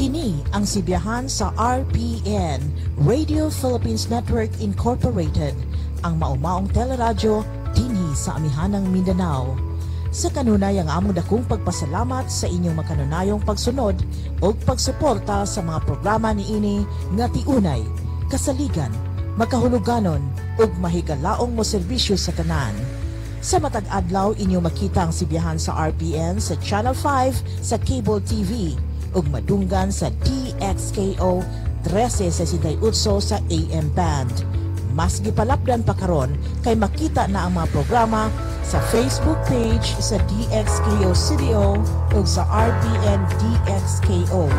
Kini ang sibiyahan sa RPN, Radio Philippines Network Incorporated, ang maumaong teleradyo dinhi sa amihanang Mindanao. Sa kanunay ang among dakong pagpasalamat sa inyong makanunayong pagsunod o pagsuporta sa mga programa niini nga tiunay, kasaligan, makahuluganon ug mahigalaong mo serbisyo sa tanan. Sa matag adlaw inyo makita ang sibiyahan sa RPN sa Channel 5 sa Cable TV ug madunggan sa DXKO 1368 sa AM band. Mas gipalapdan pa karon kay makita na ang mga programa sa Facebook page sa DXKO Studio ug sa RPN DXKO.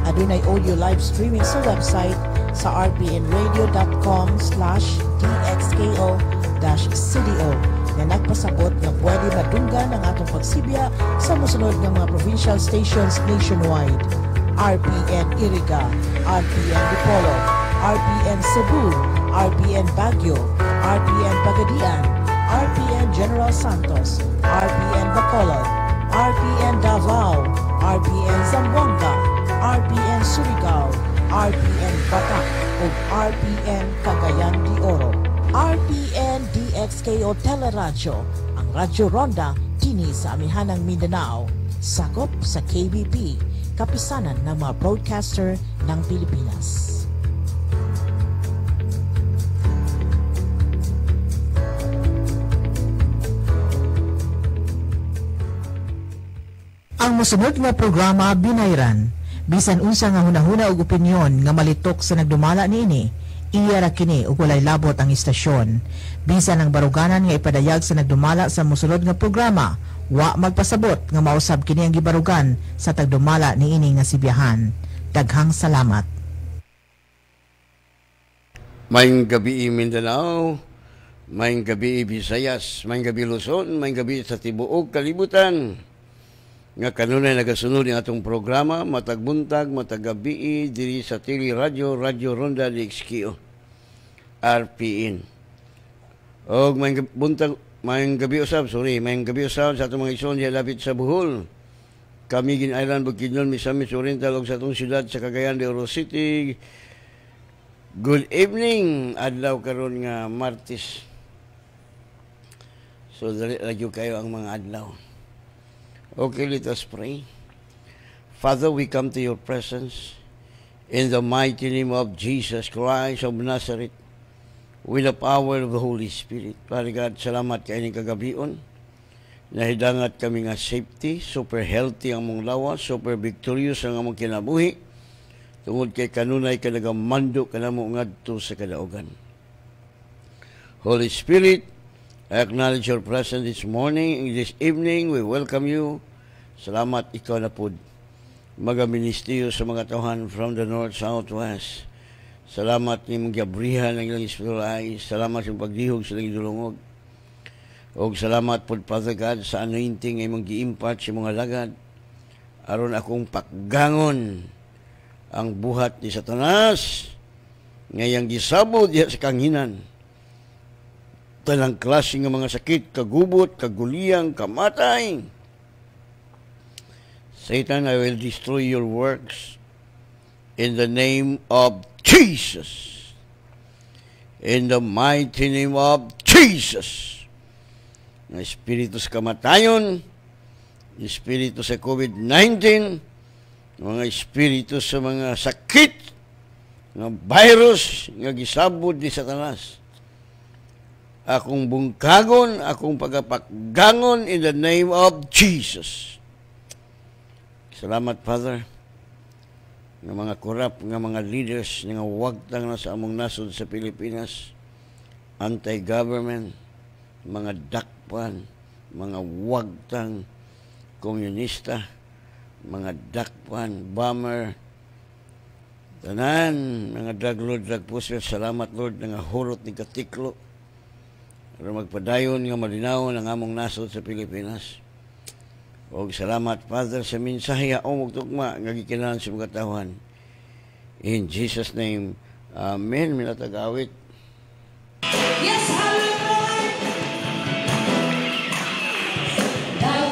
Adunay audio live streaming sa website sa rpnradio.com/DXKO-studio na nagpasabot nga pwede madunggan ang atong pagsibya sa mosunod nga mga provincial stations nationwide. RPN Iriga, RPN Dipolo, RPN Cebu, RPN Baguio, RPN Pagadian, RPN General Santos, RPN Bacolod, RPN Davao, RPN Zamboanga, RPN Surigao, RPN Batak ug RPN Cagayan de Oro. RPN DXKO Teleradyo, ang Radyo Ronda dinhi sa amihanang Mindanao, sakop sa KBP, kapisanan ng mga broadcaster ng Pilipinas. Ang mosunod nga programa binayran, bisan unsa nga hunahuna og opinyon nga malitok sa nagdumala niini, iya ra kini ug walay labot ang istasyon. Bisan ang baruganan nga ipadayag sa nagdumala sa mosunod nga programa, wa magpasabot nga mausab kini ang gibarugan sa tagdumala niini nga sibiyahan. Daghang salamat. Maayong gabi Mindanao, maayong gabi Visayas, maayong gabi Luzon, maayong gabi sa tibuok kalibutan. Nga kanunay nagasunod ang atong programa matag buntag, matag gabi diri sa Teleradyo, Radyo Ronda DXKO, RPN. Og maayong buntag, maayong gabi usab sa atong mga igsoon diha lapit sa Bohol, Camiguin Island, Bukidnon, Misamis Oriental ug sa atong syudad sa Cagayan de Oro City. Good evening, adlaw karon nga Martes. So dali lagyo kayo ang mga adlaw. Okay, let us pray. Father, we come to your presence in the mighty name of Jesus Christ of Nazareth with the power of the Holy Spirit. Father God, salamat kayo ng kagabion. Nahidangat kami nga safety, super healthy ang mong lawas, super victorious ang among kinabuhi. Tungod kay kanunay ka nagamando ka na mo ngadto sa kadaugan. Holy Spirit, I acknowledge your presence this morning, this evening. We welcome you. Salamat ikaw na po. Magaministiyo sa mga tauhan from the north, south, west. Salamat ni mong gabrihan ng ilang spiritual eyes. Salamat sa pagdihog sa ilang dulungog. O salamat po, Father God, sa anointing ay mong gi-impart sa mga lagad. Aron akong paggangon ang buhat ni Satanas ngayang gisabod diha sa kanginan. Talang klase ng mga sakit, kagubot, kaguliyang, kamatay. Satan, I will destroy your works in the name of Jesus. In the mighty name of Jesus. Ng espiritu sa kamatayon, espiritu sa COVID-19, mga espiritu sa mga sakit, ng virus, nga gisabod ni Satanas. Akong bungkagon, akong pagapakgangon in the name of Jesus. Salamat, Father, ng mga korap, ng mga leaders, ng wagtang na sa among nasod sa Pilipinas, anti-government, mga dakpan, mga wagtang komunista, mga dakpan, bomber, tanan, mga drug lord, drug pusher. Salamat, Lord, ng hulot ni katiklo, para magpadayon nga malinaw ng among nasod sa Pilipinas. O salamat, Father, sa mensahe o magtugma nga gikinahanglan sa mga tawhan. In Jesus' name, Amen. Minatag-awit. Yes, hallelujah. Dahil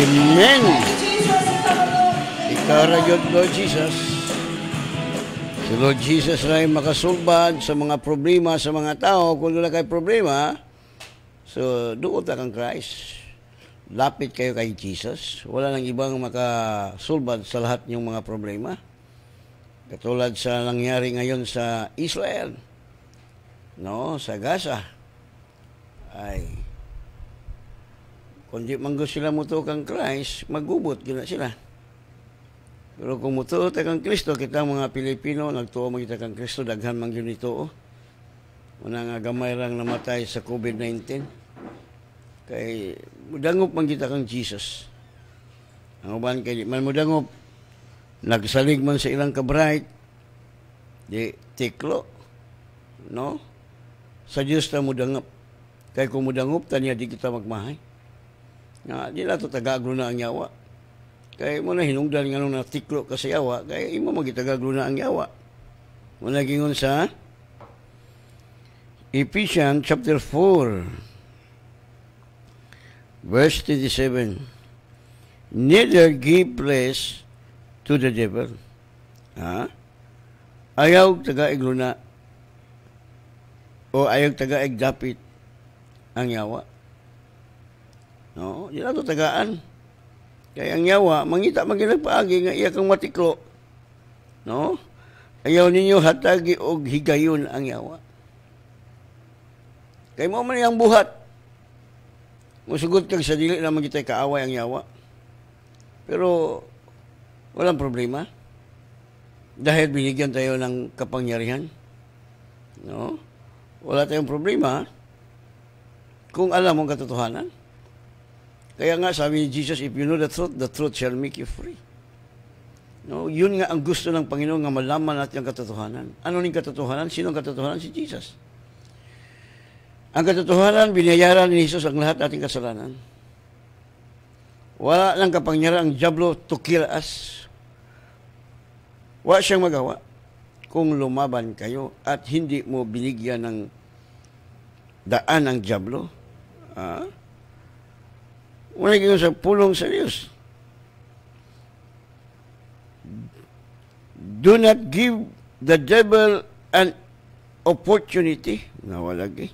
Amen. Ikaw ra gyud, Lord Jesus. Si Lord Jesus ray makasulbad sa mga problema sa mga tao. Kung wala kay problema, so duot ta kang Christ. Lapit kayo kay Jesus. Wala nang ibang makasulbad sa lahat ng mga problema. Katulad sa nangyari ngayon sa Israel, no, sa Gaza. Ay, kung di man gusto sila mutuo kang Christ, magubot gina sila. Pero kung mutuo ta kang Kristo, kita mga Pilipino, nagtuo man kita kang Kristo, daghan man gyud nituo. Una nga gamay lang namatay sa COVID-19. Kay mudangop man kita kang Jesus. Ang uban kay di man mudangop, nagsalig man sa ilang kabright, di tiklo, no? Sa Diyos ta mudangop. Kay kung mudangop, tanya di kita magmahay. Nga, di na ito tagaglo na ang yawa. Kaya mo na hinungdan nga nung natiklo ka sa yawa, kaya imo magitagaglo na ang yawa. Muna gingon sa Ephesians chapter 4, verse 27. Neither give place to the devil. Ha? Ayaw taga-iglo na o ayaw taga-ig dapit ang yawa. No, di na ito tagaan. Kaya ang yawa, mangita maginagpaagi nga iya kang matiklo. No? Ayaw ninyo hatagi o higayon ang yawa. Kaya mo man yung buhat. Musugod kag sa dili na magitay kaaway ang yawa. Pero, walang problema. Dahil binigyan tayo ng kapangyarihan. No? Wala tayong problema kung alam mong katotohanan. Kaya nga sabi ni Jesus, if you know the truth shall make you free. No, yun nga ang gusto ng Panginoon nga malaman natin ang katotohanan. Ano ning katotohanan? Sino ang katotohanan? Si Jesus. Ang katotohanan, binayaran ni Jesus ang lahat nating kasalanan. Wala lang kapangyarihan ang diablo to kill us. Wala siyang magawa kung lumaban kayo at hindi mo binigyan ng daan ang diablo. Wala kayo sa pulong sa Diyos. Do not give the devil an opportunity. Nawalagi.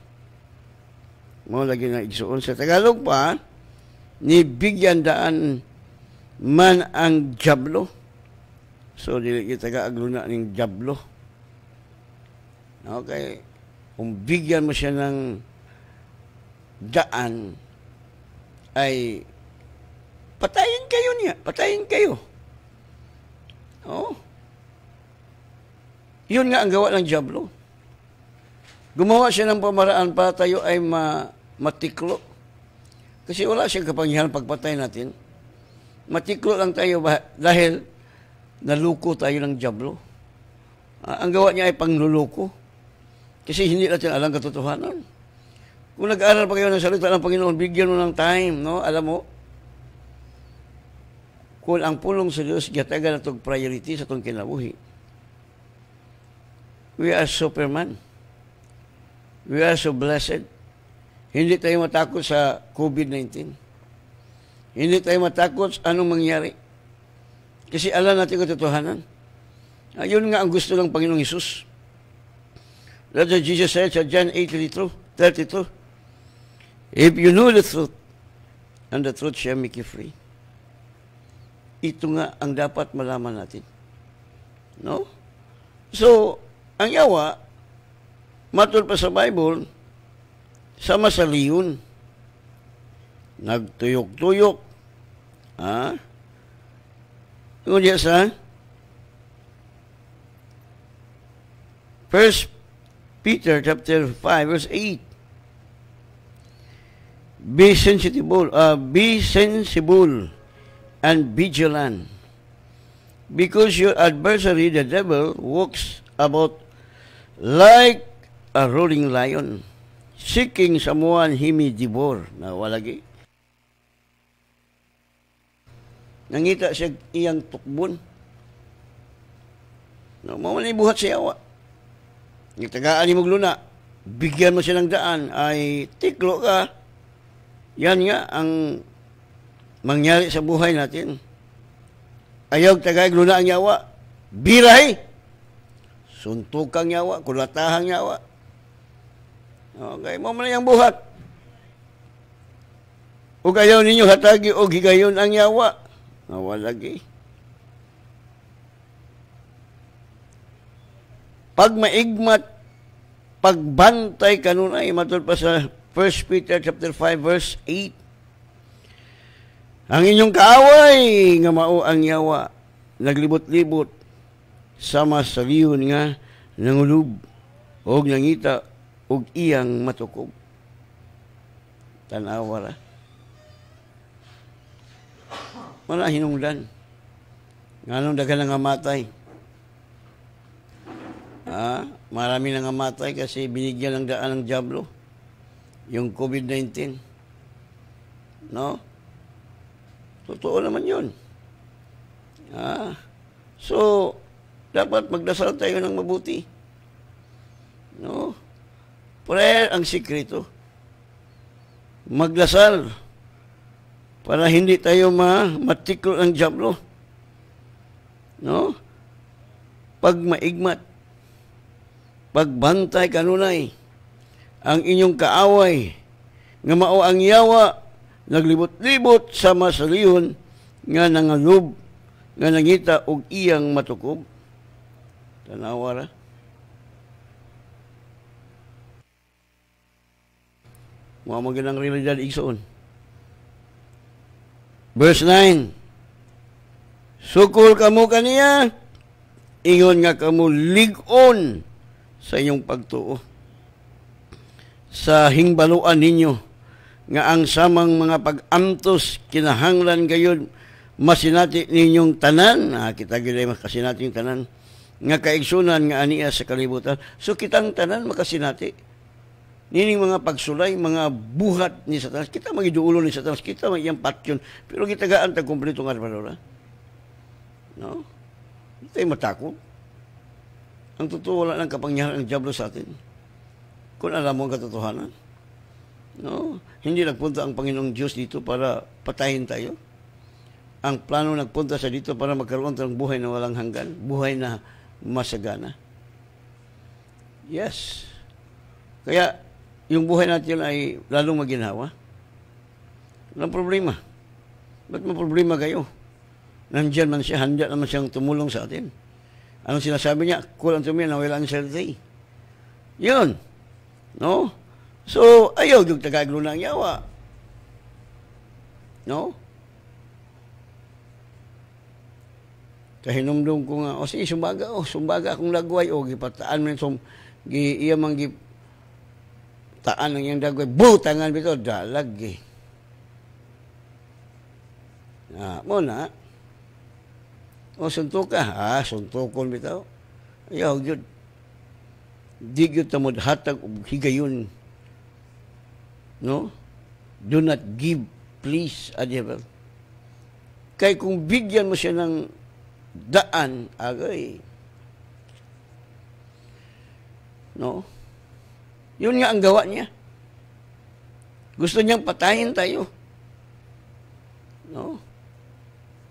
Mawalagi na igsuon. Sa Tagalog pa, ni bigyan daan man ang diablo. So, dili kita taga-aglo na ng diablo. Okay. Kung bigyan mo siya ng daan, ay patayin kayo niya. Patayin kayo. Oh. Yun nga ang gawa ng diablo. Gumawa siya ng pamaraan para tayo ay matiklo. Kasi wala siyang kapangyarihan pagpatay natin. Matiklo lang tayo dahil naluko tayo ng diablo. Ang gawa niya ay pangluluko. Kasi hindi natin alam katotohanan. Kung nag-aaral pa kayo ng salita ng Panginoon, bigyan mo ng time, no? Alam mo, kung ang pulong sa Diyos, gatagan na itong priority sa itong kinabuhi. We are Superman. We are so blessed. Hindi tayo matakot sa COVID-19. Hindi tayo matakot sa anong mangyari. Kasi alam natin katotohanan. Ayun nga ang gusto ng Panginoong Hesus. That's what Jesus said sa John 8:32. If you know the truth, and the truth shall make you free. Ito nga ang dapat malaman natin. No? So, ang yawa, matod pa sa Bible, sama sa liyon. Nagtuyok-tuyok. Ha? Ngunit sa 1 Peter chapter 5 verse 8. Be sensible and vigilant, because your adversary, the devil, walks about like a roaring lion, seeking someone he may devour. Nawalagi. Nangita siya iyang tukbon. No, mamalay buhat siya yawa. Yung tagaan ni Magluna, bigyan mo siya ng daan, ay tiklo ka. Yan nga ang mangyari sa buhay natin. Ayaw tagay gluna ang yawa, biray. Suntukang yawa, kulatahang yawa. Okay, mamalay ang buhat. Ug ayaw ninyo hatagi o higayon ang yawa. Nawalagi. Pag maigmat, pagbantay kanunay, matod pa sa 1 Peter chapter 5 verse 8. Ang inyong kaaway nga mao ang yawa, naglibot-libot sama sa liyon nga nangulub og nangita og iyang matukob. Tanawa ra. Wala hinungdan. Nganong daghan nga matay. Marami nang namatay kasi binigyan ng daan ng dyablo. Yung COVID-19. No? Totoo naman yun. So, dapat magdasal tayo ng mabuti. No? Prayer ang sikreto. Magdasal para hindi tayo matiklo ng dyablo. No? Pag maigmat, pagbantay kanunay, ang inyong kaaway, nga mao ang yawa, naglibot-libot sama sa liyon, nga nangalub, nga nangita og iyang matukob. Tanawa ra. Mga magandang realidad igsoon. Verse 9. Sukol kamo kaniya, ingon nga kamo lig-on sa inyong pagtuo. Sa hingbaluan ninyo, nga ang samang mga pag-amtos kinahanglan gayon masinati ninyong tanan. Kita gilay makasinati yung tanan. Nga kaigsunan nga aniya sa kalibutan. So kitang tanan makasinati. Nining mga pagsulay, mga buhat ni Satanas. Kita magiduulo ni Satanas. Kita magiyang patyon. Pero kita gaan tag kumpleto nga palora. No? Hindi tayo matakot. Ang totoo, wala ng kapangyarihan ng dyablo sa atin. Kung alam mo ang katotohanan. No? Hindi nagpunta ang Panginoong Diyos dito para patayin tayo. Ang plano nagpunta sa dito para magkaroon tayo ng buhay na walang hanggan. Buhay na masagana. Yes. Kaya, yung buhay natin ay lalong maginhawa. Walang problema. Ba't may problema kayo? Nandiyan man siya, handa naman siyang tumulong sa atin. Anong sinasabi niya? Kulang to me, nawala ang salty. Yun. No? So, ayaw yung tagaglo ng yawa. No? Kahinumdum ko nga, sige, sumbaga akong lagway, gipataan mo iya mang taan ng iyang dagway, butangan bito, dalag, muna, suntok ka, suntukon bitaw. Ayaw, yun. Di yun tamod hatag, higayon. No? Do not give, please, adheral. Kaya kung bigyan mo siya ng daan, agay. No? Yun nga ang gawa niya. Gusto niyang patayin tayo. No?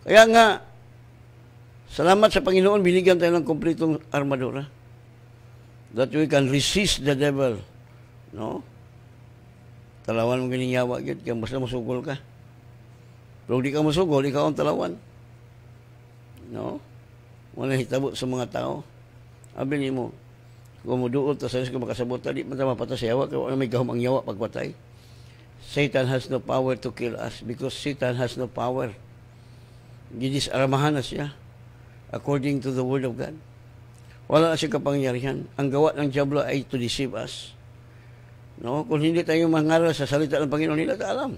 Kaya nga, Salamat sa Panginoon, binigyan tayo ng kumpletong armadura. That we can resist the devil. No? Talawan mo ganing yawa, yun. Kaya basta masugol ka. Pero di ka masugol, ikaw ang talawan. No? Wala hitabo sa mga tao. Abi mo, kung mo duot, sa Diyos ka makasabot, di man ta mapatay sa yawa, kaya may gahom ang yawa pagpatay. Satan has no power to kill us because Satan has no power. Gidisaramahan na siya according to the Word of God. Wala na siya kapangyarihan. Ang gawa ng diablo ay to deceive us. No? Kung hindi tayo mangaral sa salita ng Panginoon, hindi natin alam.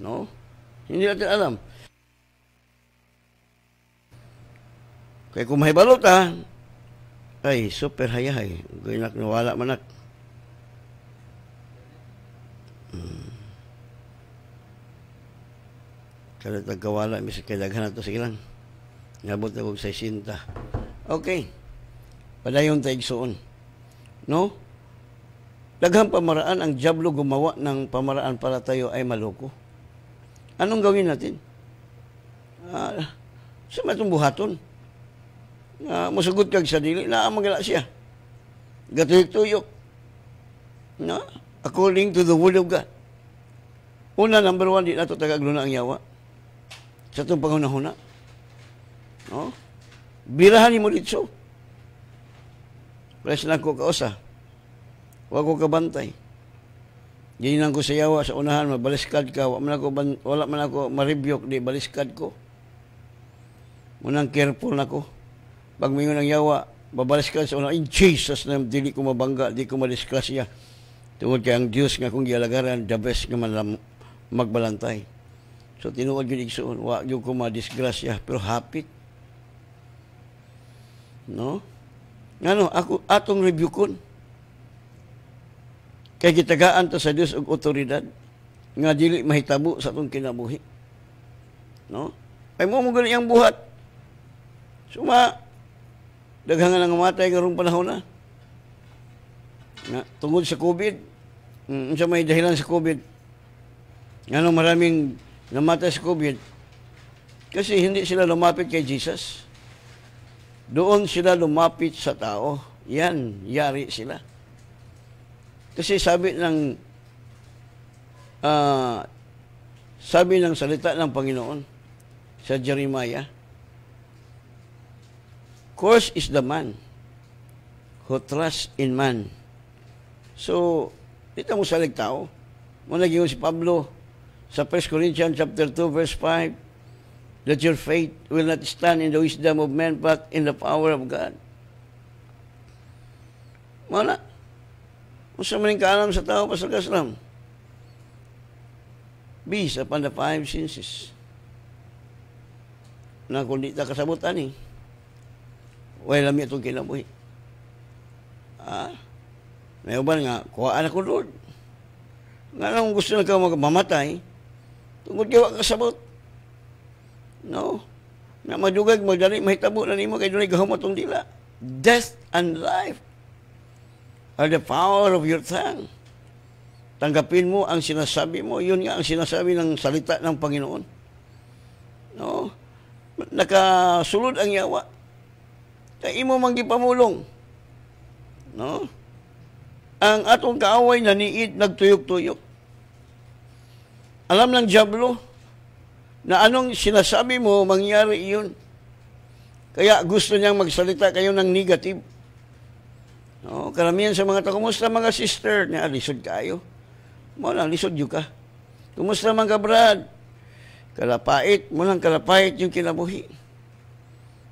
No? Hindi natin alam. Kaya kung mahibalo ta, ay, super hayahay. Kaya nawala manak. Kada tagkawala, misal kay daghan na ito, sige lang. Nabot na kong 60. Okay. Padayon tayo igsoon. No? Daghang pamaraan ang diablo gumawa ng pamaraan para tayo ay maloko. Anong gawin natin? Sa matong buhaton. Musugot kag sa dili, naamagala siya. Gatuyok-tuyok. No? According to the Word of God. Una, number 1, di nato tagagluna ang yawa. Sa itong pangunahuna. No? Birahan ni mo dito. Press lang ko kausa. Huwag ko kabantay. Ginan ko sa yawa sa unahan, mabaliskad ka. Wala man ako maribyok, di baliskad ko. Munang careful na ko. Pag mingon ng yawa, babaliskad sa unahan. In Jesus name, dili ko mabangga, di ko madiskrasya. Tungod kay ang Diyos nga kung gialagaran, the best nga man magbalantay. So, tinuod yun igsoon. Huwag yung ko madisgrasya, pero hapit. No? Ngano, ako, atong review kon. Kay gitagaan to sa Dios og otoridad nga dili mahitabo sa atong kinabuhi. No? Ay mo gani ang buhat. Suma daghang nga namatay karong panahon na. Nga tungod sa COVID. Unsa may dahilan sa COVID? Ngano maraming namatay sa COVID? Kasi hindi sila lumapit kay Jesus. Doon sila lumapit sa tao. Yan, yari sila. Kasi sabi ng salita ng Panginoon sa Jeremiah, "Cursed is the man who trusts in man." So, dito mo salig tao. Muna giyon si Pablo sa 1 Corinthians chapter 2 verse 5, that your faith will not stand in the wisdom of men but in the power of God. Mana? Kung sa maning kaalam sa tao, Pastor Kaslam, based upon the 5 senses. Na kung di ta kasabutan eh, wala lami itong kinabuhi. May uban nga, kuhaan ako Lord. Nga nang gusto na ka mamatay, tungkol kawa kasabot. No? Na madugag, magdali, mahitabo na nimo kay dunay gahom atong dila. Death and life are the power of your tongue. Tanggapin mo ang sinasabi mo. Yun nga ang sinasabi ng salita ng Panginoon. No? Nakasulod ang yawa. Kaya imo manggipamulong. No? Ang atong kaaway naniid, nagtuyok-tuyok. Alam ng diablo na anong sinasabi mo, mangyari iyon. Kaya gusto niyang magsalita kayo ng negative. No, karamihan sa mga tao, kumusta mga sister? Nga, lisod kayo. Mo lang, lisod yun ka. Kumusta mga brad? Kalapait, mo lang kalapait yung kinabuhi.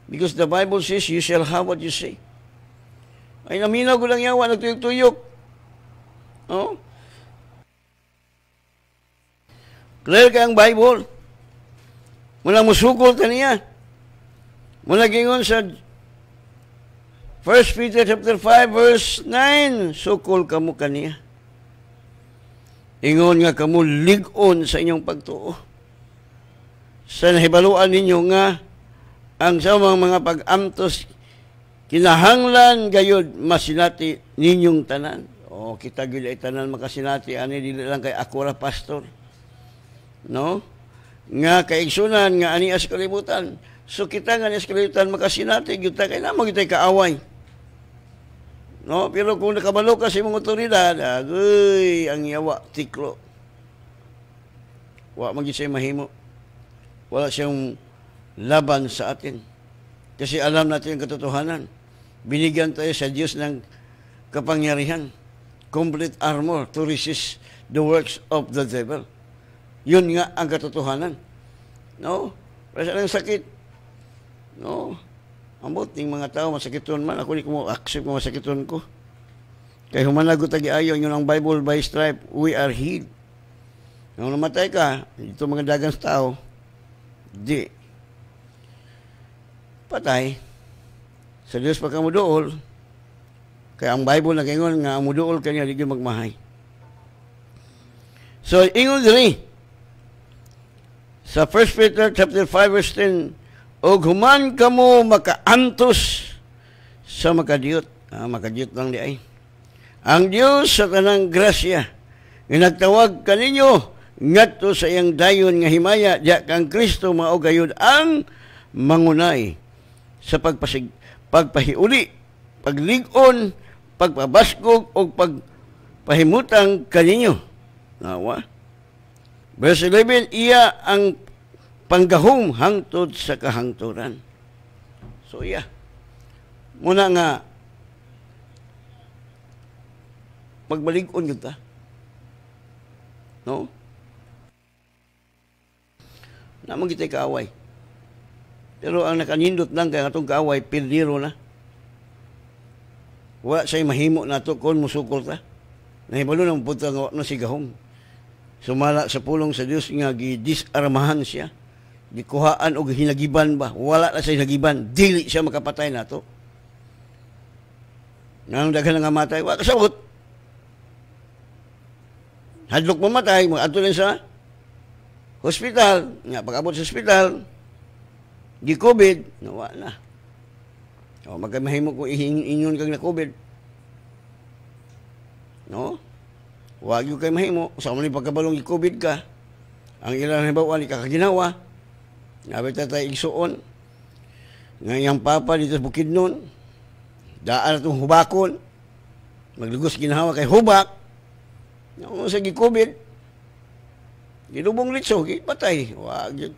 Because the Bible says, you shall have what you say. Ay, naminaw ko lang yawa, nagtuyok-tuyok. No? Clear ka ang Bible. Mula musukol ka niya. Mula gingon sa 1 Peter chapter 5 verse 9, sukol kamo kaniya. Ingon nga kamo lig-on sa inyong pagtuo. Sa nahibaluan ninyo nga ang sa mga pag-amtos kinahanglan gayud masinati ninyong tanan. O kita gyud ay tanan makasinati ani dili lang kay ako ra pastor. No? Nga kaigsunan nga ani as kalibutan So kita nga niskalitan makasinati, kita kay namang kita kaaway. No, pero kung nakabalo ka sa imong otoridad, agoy, ang yawa, tiklo. Wa man gyud siya mahimo. Wala siyang laban sa atin. Kasi alam natin ang katotohanan. Binigyan tayo sa Diyos ng kapangyarihan. Complete armor to resist the works of the devil. Yun nga ang katotohanan. No? Para sa sakit. No? Ambot ng mga tao, masakiton man. Ako di ko accept mo masakiton ko. Kaya humanagot tagiayon yun ang Bible, by stripe, we are healed. Nung namatay ka, ito mga dagang tao, di. Patay. Sa Diyos pa ka mo dool. Kaya ang Bible nag-ingon nga, ang mo dool kanya, di magmahay. So, ingon diri. Sa 1 Peter chapter 5 verse 10, o human kamo makaantos sa makadiyot. Makadiyot lang di ay. Ang Diyos sa tanang grasya, nagtawag kaninyo ngadto sa iyang dayon nga himaya, diya kang Kristo mao gayud ang mangunay sa pagpahiuli, paglig-on, pagpabaskog o pagpahimutang kaninyo. Nawa. Verse 11, iya ang panggahom hangtod sa kahangturan. So, yeah. Muna nga, magbalig-on yun ta. No? Naman kita kaaway. Pero ang nakanindot lang kaya itong kaaway, pildiro na. Wala sa'y mahimo na ito kung musukol ta. Nahibalo ng punta nga na si gahom. Sumala sa pulong sa Diyos nga gidisarmahan siya. Gikuhaan o hinagiban ba? Wala na siya hinagiban. Dili siya makapatay na ito. Nang daghan nga matay, wala kasabot. Hadlok mamatay, mag-ato lang sa hospital. Nga, pag-abot sa hospital, gi-COVID, nawa na. O, magkamahimo kung inyon kang na-COVID. No? Huwag yung kayo mahimo. Sa mga pagkabalong gi-COVID ka, ang ilang halimbawa, ni kakaginawa, nabit na tayo igsuon, ngayang papa dito sa Bukidnon, daan na itong hubakon, maglugos ginahawa kay hubak, kung sa gi-COVID, ginubong litso, patay. Huwag yun.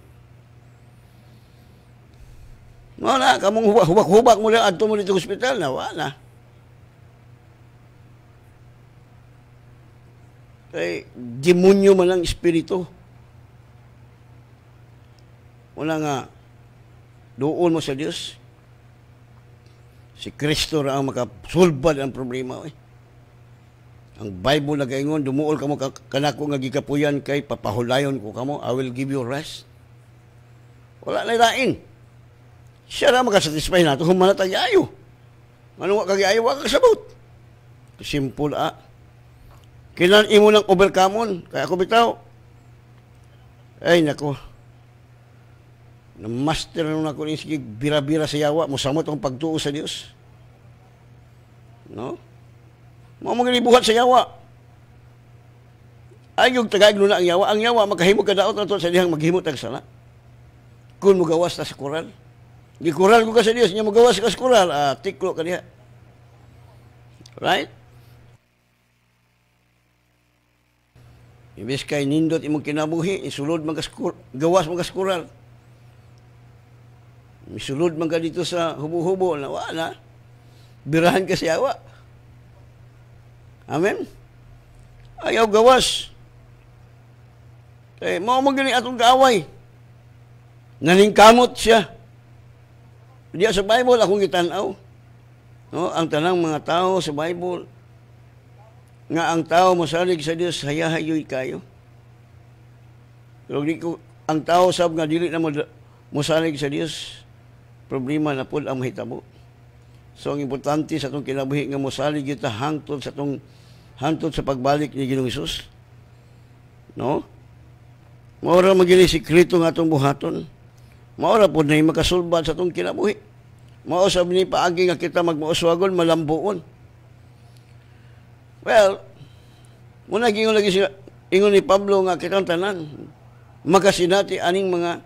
Wala, kamong hubak-hubak mo lang, adto mo dito sa hospital, na wala. Kay demonyo man ang espiritu. Wala nga, doon mo sa Diyos. Si Kristo ra ang makasulbad ang problema. Ang Bible nagaingon, dumuol kamo kanako nga gikapuyan kay papahulayon ko kamo, I will give you rest. Wala na lain. Siya ra makasatisfy nato humana tayo. Ano wa kagayo wa kasabot. Simple Kailan imo nang overcome kaya ako bitaw. Ay nako. Na master na ko ni sige bira-bira sa yawa mo samot ang pagtuo sa Dios. No? Mao mo buhat sa yawa. Ayog tagaglo na ang yawa. Ang yawa makahimo ka daot nato sa dihang maghimo tag sala. Kun mo gawas ta sa koral. Di koral ko ka sa Dios, nya mo gawas ka sa koral, tiklo ka diha. Right? Ibis kay nindot imong kinabuhi, isulod man ka gawas man ka sa koral. Misulod man ka dito sa hubo-hubo na wala. Birahan ka sa yawa. Amen? Ayaw gawas. Kaya mao magaling atong kaaway. Naningkamot siya. Diya sa Bible akong gitanaw. No, ang tanang mga tao sa Bible nga ang tao mosalig sa Dios hayahayoy kayo. Pero di ko ang tao sab nga dili na mosalig sa Dios, problema na pud ang mahitabo. So ang importante sa atong kinabuhi nga mosalig kita hangtod sa pagbalik ni Ginoong Hesus. No? Maura magili sikreto nga atong buhaton. Maura po na makasulbad sa itong kinabuhi. Mausap ni paagi nga kita magmauswagon, malambuon. Well, muna gingon lagi siya, ingon ni Pablo nga kitang tanan, makasinati aning mga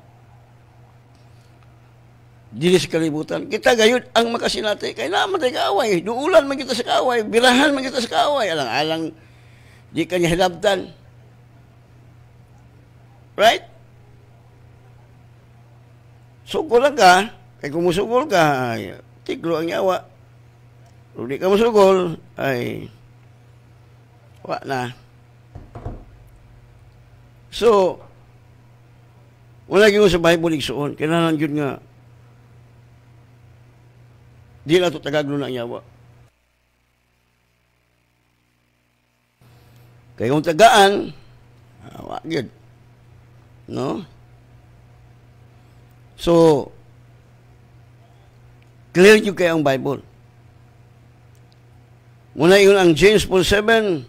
dili sa kalibutan. Kita gayud ang makasinati. Kaya naman tayo kaaway. Duulan man kita sa kaaway. Birahan man kita sa kaaway. Alang-alang, di kanya hilabtan. Right? Sugol lang ka. Kaya kung musugol ka, ay, tiglo ang yawa. Kung di ka musugol, ay, wala na. So, wala yung sa Bible igsuon. Kailangan yun nga, di na ito tagaglo na ang yawa. Kaya kung tagaan, wag yun. No? So, clear yun kayo ang Bible. Muna yun ang James 4:7.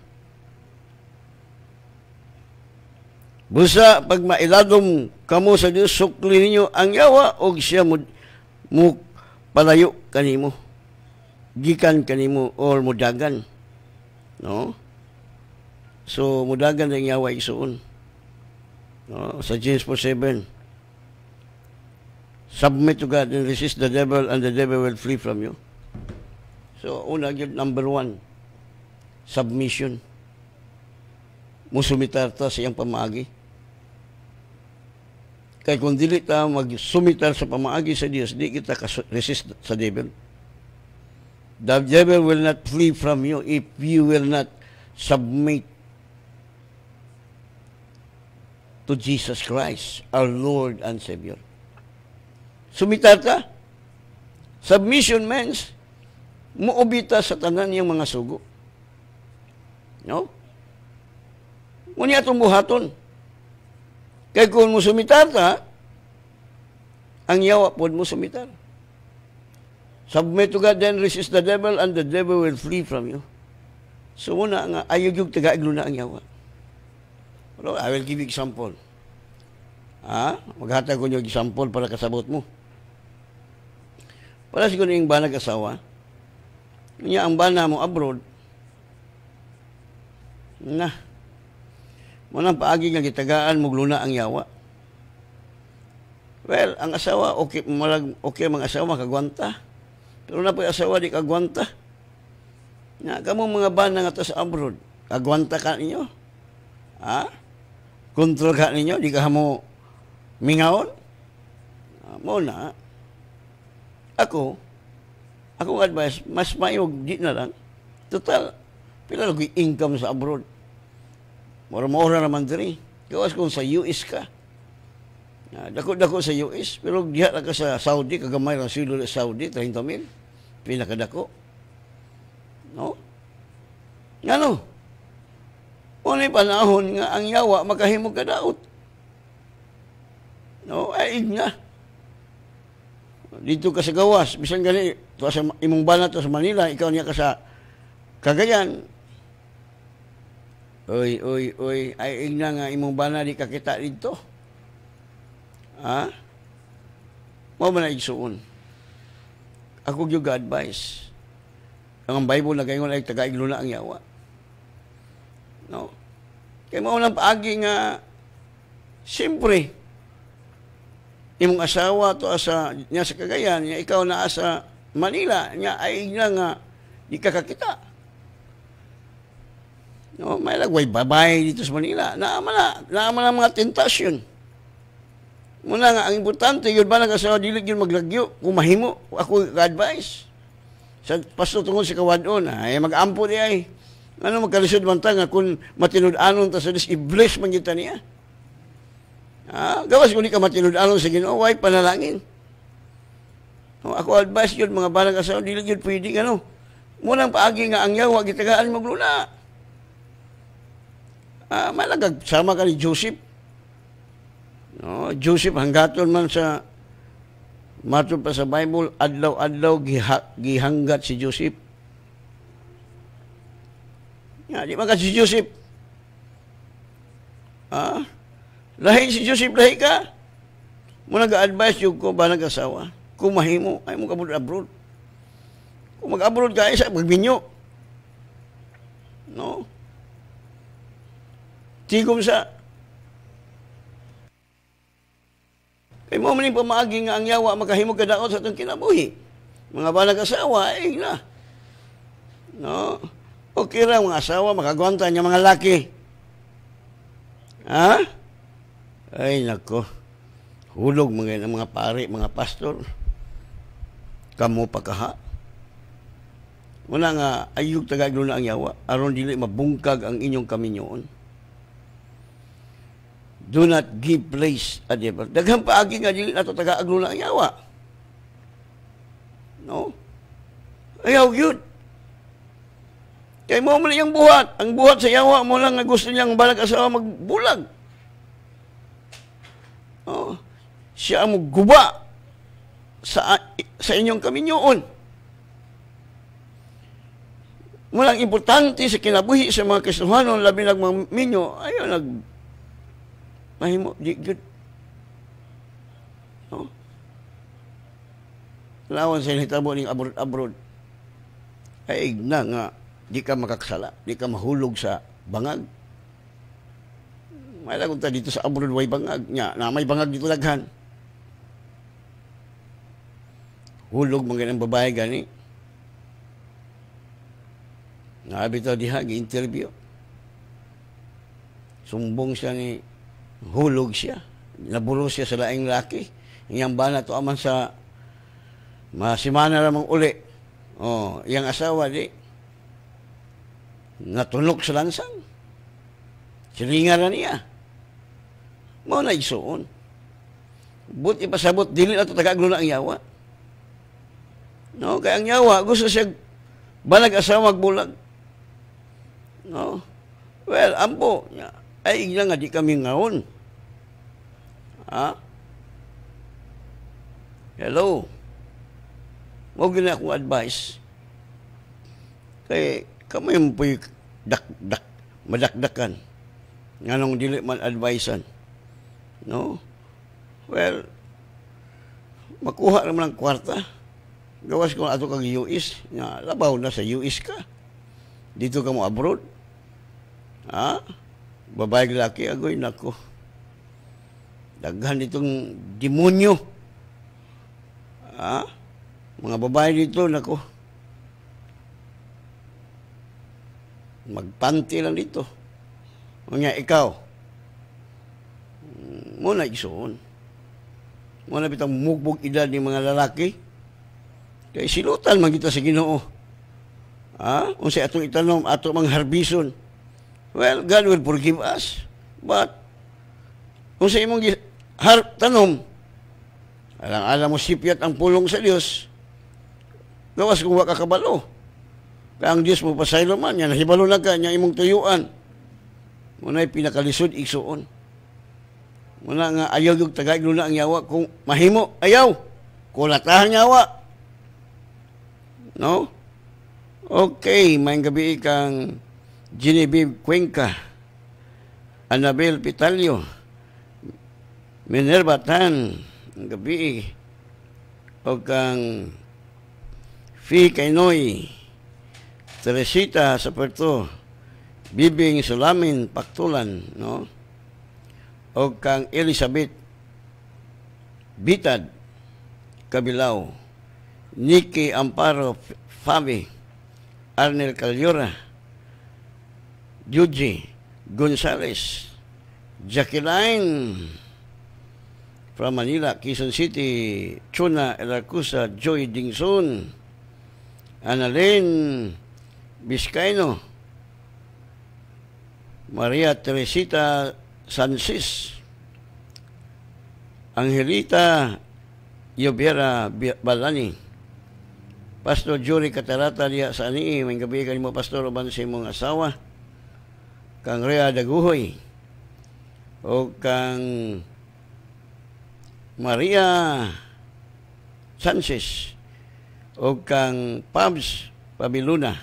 Busa, pag mailadom kamo sa Diyos, sukli ninyo ang yawa o siya mo palayo kanimo. Gikan kanimo or mudagan. No? So, mudagan ang yawa isuon. No? Sa James 4:7. Submit to God and resist the devil and the devil will flee from you. So, una yun, number 1, submission. Musumitar ta sa iyang pamaagi. Kaya kung dili ta magsumitar sa pamaagi sa Diyos, di kita resist sa devil. The devil will not flee from you if you will not submit to Jesus Christ, our Lord and Savior. Sumitar ka. Submission means muobita sa tanan niyang mga sugo. No? Muna itong buhaton. Kaya kung mo sumitar ka, ang yawa po mo sumitar. Submit to God, then resist the devil, and the devil will flee from you. So muna nga, ayog yung taga-iglo na ang yawa. Pero I will give you example. Maghatag ko yung example para kasabot mo. Para siguro yung banag asawa, niya ang bana mo abroad, munang paagi nga gitagaan mo luna ang yawa. Well, ang asawa, okay mga asawa, makagwanta. Pero na po yung asawa, di kagwanta. Kamo mga bana nga to sa abroad, kagwanta ka ninyo? Kontrol ka ninyo, di ka mo mingaon? Muna, akong advice, mas mayog, di na lang. Total, pila lang income sa abroad. Mura-mura naman diri. Gawas kung sa US ka. Dako-dako sa US. Pero diha lang ka sa Saudi, kagamay lang silo sa Saudi, 30,000. Pila ka dako. No? Ngano? Unay panahon nga ang yawa makahimog ka daot. No? Ay, nga. Dito ka sa gawas. Bisan gani, sa imong bana to sa Manila, ikaw niya ka sa Cagayan. Oy, ay igna nga imong bana di kakita dito. Mao man igsuon. Ako gyud advice. Ang Bible na gayon ay taga-iglo na ang yawa. No. Kay mao lang paagi nga siyempre imong asawa to asa niya sa Cagayan, niya ikaw na asa Manila, niya ay igna nga di ka kakita. No, may lagway babay dito sa Manila. Naaman ang mga tentasyon. Muna nga, ang importante, yun ba nag-asawa, dilig yun maglagyo. Kung mahimo, ako advice. Sa pasto tungkol si Kawadon, ay mag-ampo niya ay. Ano magkalisod man ta nga kung matinud-anon ta sa Diyos, i-bless man kita niya. Gawas kung di ka matinud-anon sa Ginoo, ay panalangin. No, ako advice yun, mga balang asawa, dilig yun pwede, ano. Munang paagi nga ang yawa, gitagaan magluna. Malagag, sama ka ni Joseph. No, Joseph, hanggaton man sa matod pa sa Bible, adlaw-adlaw gihanggat si Joseph. Di man ka si Joseph. Lahi si Joseph, lahi ka. Muna ga-advise yung ko ba nag-asawa. Kung mahimo, ay mo kabulod abroad. Kung mag-abroad ka, isa, magbinyo. No? Tigom sa Kay mo man pamaagi nga ang yawa makahimo kadaot sa itong kinabuhi. Mga banag asawa, na. No? Okay ra mga asawa, makagwanta niya mga laki. Ha? Ay, nako. Hulog mga pare, mga pastor. Kamu pagkaha. Wala nga, ayog tagaglo na ang yawa. Aron dili mabungkag ang inyong kaminyoon. Do not give place at the daghang paagi nga dili nato taga-aglo na ang yawa. No? Ayaw yun. Kaya mo man yung buhat. Ang buhat sa yawa mo lang nga gusto niyang balag asawa magbulag. Oh, siya ang guba sa inyong kaminyoon. Walang importante sa kinabuhi sa mga Kristohanon, labi ng mga minyo, ayaw mahimo, di good. No? Lawan sa hitabo ng abroad. Ay, na nga, di ka makaksala, di ka mahulog sa bangag. May lagunta dito sa abroad, way bangag. Na may bangag dito laghan. Hulog mga ng babae gani. Nabitaw diha, gi-interview. Sumbong siya ni hulog siya. Nabulo siya sa laing laki. Iyang bana to aman sa masimana ramang uli. Oh, iyang asawa di natunok sa lansang. Silinga na niya. Mao na isuon. But ipasabot dili ato tagaglo na ang yawa. No, kay ang yawa gusto siya balag asawa magbulag. No. Well, ampo ay igla nga di kami ngaon. Ha? Hello. Mo gina akong advice. Kay kamay mo po'y madakdakan. Nganong dili man advisean. No? Well, makuha naman ang kwarta. Gawas ko ato kang US. Labaw na sa US ka. Dito ka mo abroad. Ha? Babae laki, agoy, nako. Daghan itong demonyo. Ha? Mga babae dito, nako. Magpanti lang dito. Mga ikaw, muna isuon. Muna bitang mugbog edad ng mga lalaki. Kaya silutan man kita sa Ginoo. Ha? Kung sa atong itanom, atong mga harbison. Well, God will forgive us. But, kung sa imong tanom, alang-alang mo sipyat ang pulong sa Diyos, gawas kung wakakabalo. Kaya ang Diyos mo pasaylo man, yan, nahibalo na ka, niya imong tuyuan. Muna'y pinakalisod, igsuon. Muna nga, ayaw yung tagaiglo na ang yawa. Kung mahimo, ayaw. Kulatahan yawa. No? Okay, may gabi kang Genevieve Cuenca, Annabel Pitalio, Minerva Tan, ang gabi, o kang Fi Kainoy, Teresita Saperto, Bibing Sulamin Paktulan, no? O kang Elizabeth Bitad Kabilao, Nikki Amparo Fabi, Arnel Calyora, Yuji Gonzales, Jacqueline from Manila, Quezon City, Chuna Elacusa, Joy Dingson, Annalyn Vizcaino, Maria Teresita Sanchez, Angelita Yobera Balani, Pastor Jory Catarata diya sa ani, may gabi kanimo pastor uban sa imong asawa, kang Rhea Daguhoy, o kang Maria Sanchez, o kang Pabs Pabiluna,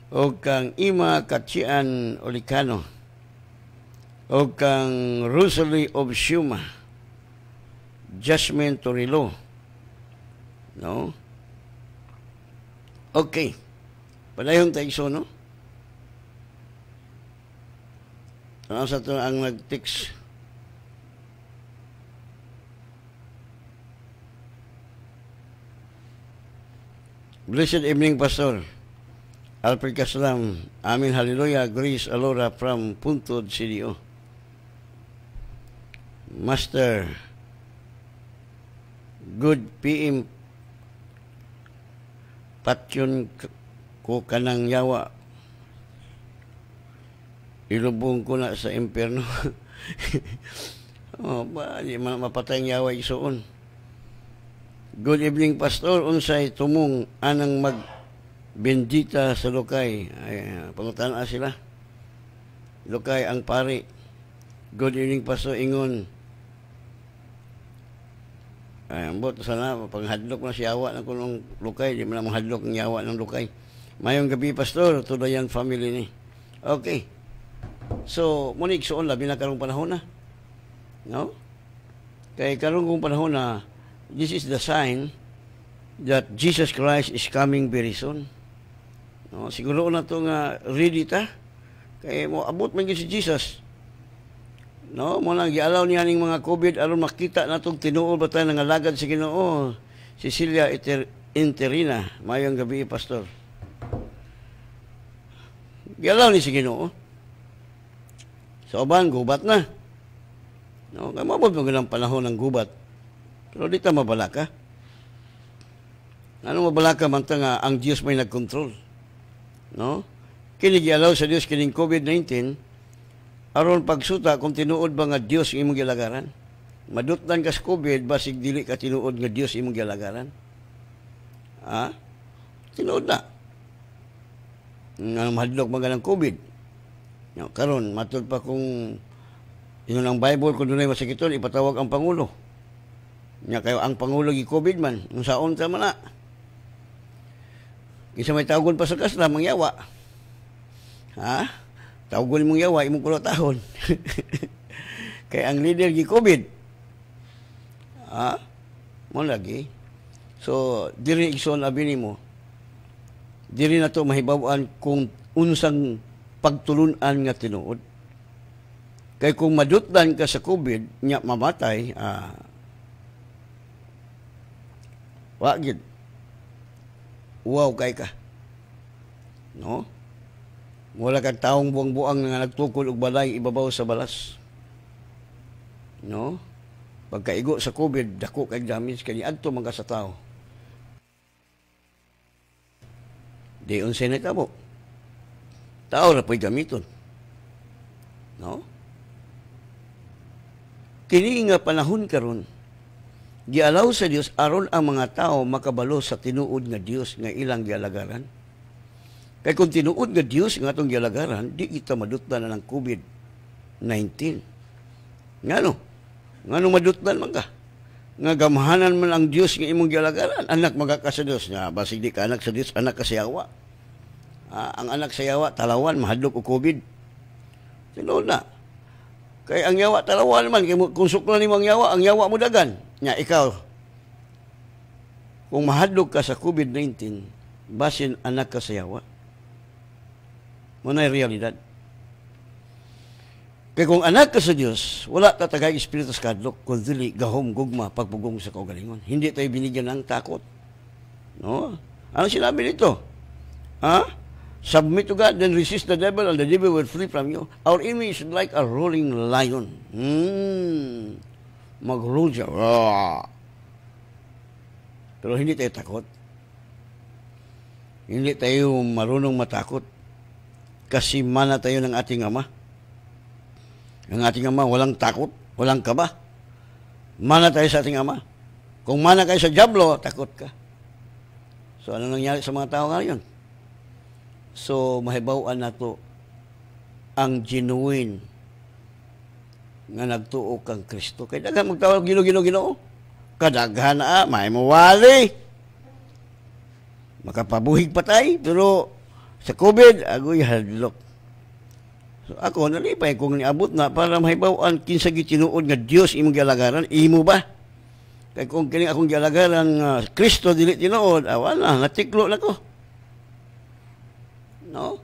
o kang Ima Katsian Olicano, o kang Rosalie of Shuma, Jasmine Torilo. No? Okay. Padayong tayo, no? Ano sa ito ang nag-text? Blessed evening, Pastor. Alfred Caslam. Amin, hallelujah. Grace Alora from Puntod, CDO. Master, good PM. Patyon ko kanang yawa. Ilubong ko na sa impyerno. Oh, ba, di man mapatay ang yawa isuon. Good evening, Pastor. Unsay tumong anang magbendita sa Lokay. Ay, pangutana sila. Lokay ang pari. Good evening, Pastor. Ingon. Ay, ambot sana panghadlok na si yawa ng kunong Lokay. Di man na manghadlok ng yawa ng Lokay. Mayong gabi, Pastor. Tudayan family ni. Okay. So, munig suon labi na karong panahon na. No? Kay karong kong panahon na, this is the sign that Jesus Christ is coming very soon. No? Siguro na ito nga ready ta. Kay mo abot man si Jesus. No? Muna gialaw niya ning mga COVID aron makita na itong tinuol ba tayo ng alagad sa Ginoo. Cecilia Interina. Mayong gabi, Pastor. Gialaw ni si Ginoo. Sa uban, gubat na. No, kaya mabot mo ganang panahon ng gubat. Pero di ta mabalaka. Ano mabalaka man ta nga ang Diyos may nagkontrol. No? Kinigialaw sa Diyos kining COVID-19 aron pagsuta kung tinuod ba nga Diyos imong gilagaran. Madutdan ka sa COVID basig dili ka tinuod nga Diyos imong gilagaran. Ha? Tinuod na. Nga mahadlok mga ng COVID. No, karon matud pa kung yun ang Bible, kung doon ay masakiton, ipatawag ang Pangulo. Nga kayo, ang Pangulo gi-COVID man, nung saon sa mana. Isa may tawagon pa sa kasla, mangyawa. Ha? Tawagon mong yawa, imong kulotahon. Kaya ang leader gi-COVID. Ha? Mo lagi. So, diri igsoon abini mo, diri na to mahibawan kung unsang pagtulunan nga tinuod. Kaya kung madutdan ka sa COVID, niya mamatay, wagid. Wow kay ka. No? Wala kang taong buang-buang nga nagtukol og balay ibabaw sa balas. No? Pagkaigo sa COVID, dako kay damage kani adto man ka sa tao. Di unsay nitabo. Tao ra po'y gamiton. No? Kini nga panahon karon, gialaw sa Dios aron ang mga tao makabalo sa tinuod nga Dios nga ilang gialagaran. Kay kung tinuod nga Dios nga atong gialagaran, di kita madutdan na ng COVID-19. Ngano? Ngano madutdan man ka? Nga gamahanan man ang Dios nga imong gialagaran, anak magaka sa Dios. Nga basig di ka anak sa Dios, anak ka sa yawa. Ang anak sa yawa talawan mahadlok og COVID. Tinuod na. Kay ang yawa talawan man, kung suklan nimo ang yawa mo dagan. Nya ikaw, kung mahadlok ka sa COVID-19, basin anak ka sa yawa. Muna'y realidad. Kay kung anak ka sa Diyos, wala tatagay espiritu sa kadlok, kundi gahom, gugma, pagpugong sa kaugalingon. Hindi tayo binigyan ng takot. No? Ano sinabi nito? Ha? Submit to God, then resist the devil, and the devil will flee from you. Our image is like a rolling lion. Mag-roll siya. Pero hindi tayo takot. Hindi tayo marunong matakot. Kasi mana tayo ng ating Ama. Ang ating Ama, walang takot, walang kaba. Mana tayo sa ating Ama. Kung mana kayo sa diablo, takot ka. So, ano nangyari sa mga tao ngayon? So, mahibawan na to ang genuine nga nagtuo kang Kristo. Kaya dagan magtawag Ginoo. Kadaghan na, may mawali. Makapabuhig patay, pero sa COVID, agoy hadlok. So, ako, nalipay kung niabot na para mahibawan kinsa gitinuod nga Dios imong gialagaran, imo ba? Kaya kung kini akong gialagaran Kristo dili tinuod, wala, natiklo na ko. No?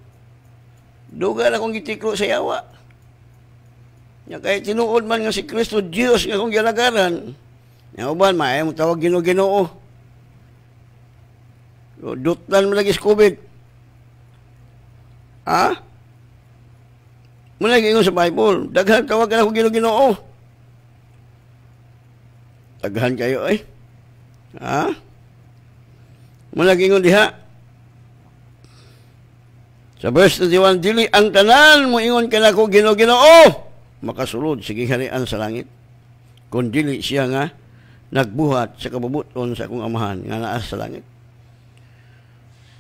Duga na akong gitiklo sa yawa. Nga kahit tinuod man nga si Kristo, Diyos nga akong gialagaran. Nga uban, maayang tawag Ginoo. Dutan mo lagi sa COVID. Ha? Muna ingon sa Bible, daghan tawag ka na kung Ginoo. Daghan kayo eh. Ha? Muna ingon diha. Sa verse 21, dili ang tanan mo ingon ka na kung Ginoo. Makasulod, sige harian sa langit. Kung dili siya nga, nagbuhat sa kabubuton sa akong amahan nga naa sa langit.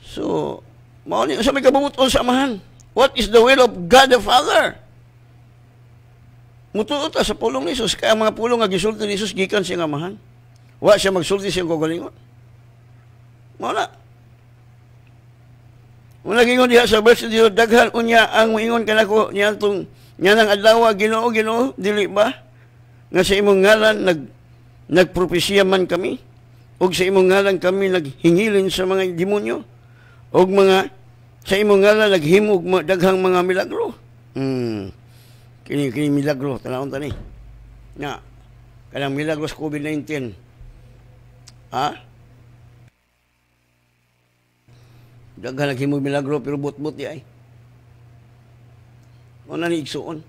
So, mao ni sa may kabubuton sa amahan. What is the will of God the Father? Mutuot sa pulong ni Jesus, kaya mga pulong nga gisulti ni Jesus gikan siyang amahan. Wa siya magsulti siyang kagalingon. Mao na. Muna gingon diha sa verse diyo, daghan unya ang moingon kanako niya nang adlaw Ginoo, dili ba? Nga sa imong ngalan nagpropesya man kami, ug sa imong ngalan kami naghingilin sa mga demonyo, ug sa imong ngalan naghimog daghang mga milagro. Kini milagro tanawon tani. Nga kanang milagro sa COVID-19. Ha? Daghang naghimog milagro pero butbut di ay. Ano ni igsuon?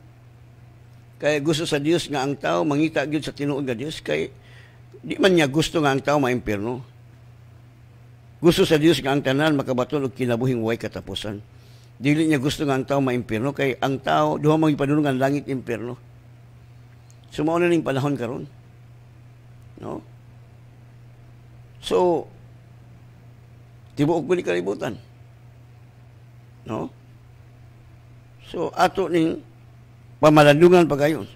Kaya gusto sa Dios nga ang tao mangita gyud sa tinuod nga Dios, kay di man niya gusto nga ang tao maimpierno. Gusto sa Dios nga ang tanan makabaton og kinabuhing way katapusan. Dili niya gusto nga ang tao maimpierno, kay ang tao duha man ipadulong ang langit impierno. Sumao na ning panahon karon. No? So tibuok ko ni kalibutan. No? So, ato ning pamalandungan pagayon.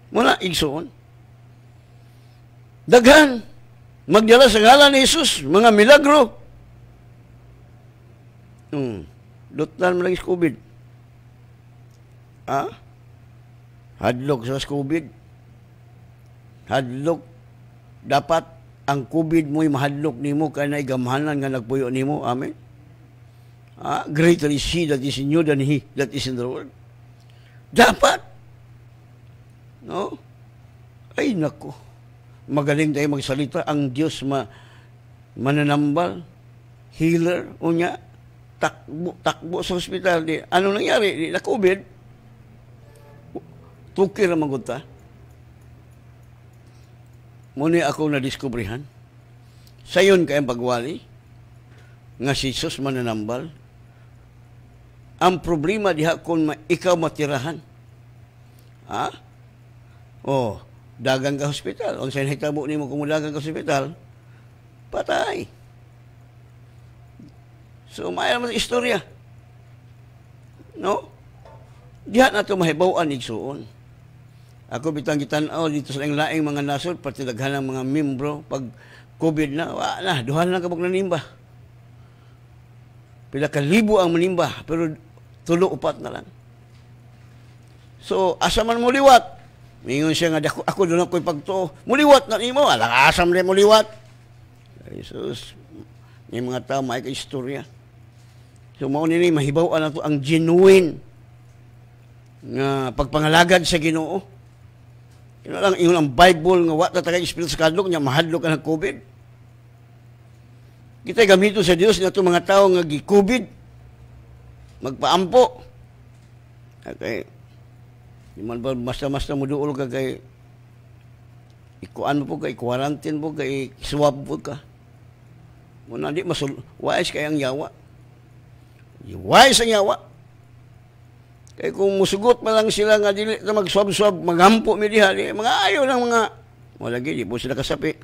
Muna, igsoon. Daghan, magdala sa ngalan ni Jesus, mga milagro. Lutan mo lang sa COVID. Ha? Hadlok sa COVID. Hadlok. Dapat ang COVID mo'y mahadlok nimo kaya na igamhanan nga nagpuyo nimo. Amen. Greater is He that is in you than He that is in the world. Dapat. No? Ay, nako. Magaling tayo magsalita. Ang Diyos mananambal, healer, unya, takbo sa hospital. Ano nangyari? Na COVID, tukir ang magunta. Muna ako na-discoveryhan. Sayon kayang pagwali, nga si Jesus mananambal. Ang problema diha kung ikaw matirahan. Ha? Oh, dagang ka hospital. Kung saan hitabo ni mo kung dagang ka hospital, patay. So, may naman istorya. No? Diha na ito mahibawan igsuon. Ako bitang gitanaw dito sa laing mga nasod, pati daghan ng mga membro, pag COVID na, wala, duhan lang kapag nanimba. Pila ka libo ang manimba, pero 3-4 na lang. So, asa man mo liwat? Mingon siya nga, ako doon ako'y pagtuo. Muliwat na nimo, alang asam rin muliwat. Jesus, may mga tao, may ka-istorya. So, mauni mahibaw na ito ang genuine nga pagpangalagad sa Ginoo. Ino lang, ingon ang Bible nga, wat na taga Espiritu sa kadlok niya, mahadlok ka ng COVID. Kita gamito sa Dios na itong mga tao nga gi-COVID, magpaampo. Okay. Di man ba basta-basta mo duol ka kay ikuan mo po kay quarantine po kay swab po ka. Muna di wise kay ang yawa. Wise ang yawa. Kay kung musugot pa lang sila nga dili na mag-swab-swab, magampo mi diha, mga ayaw ng mga wala di po sila kasapi.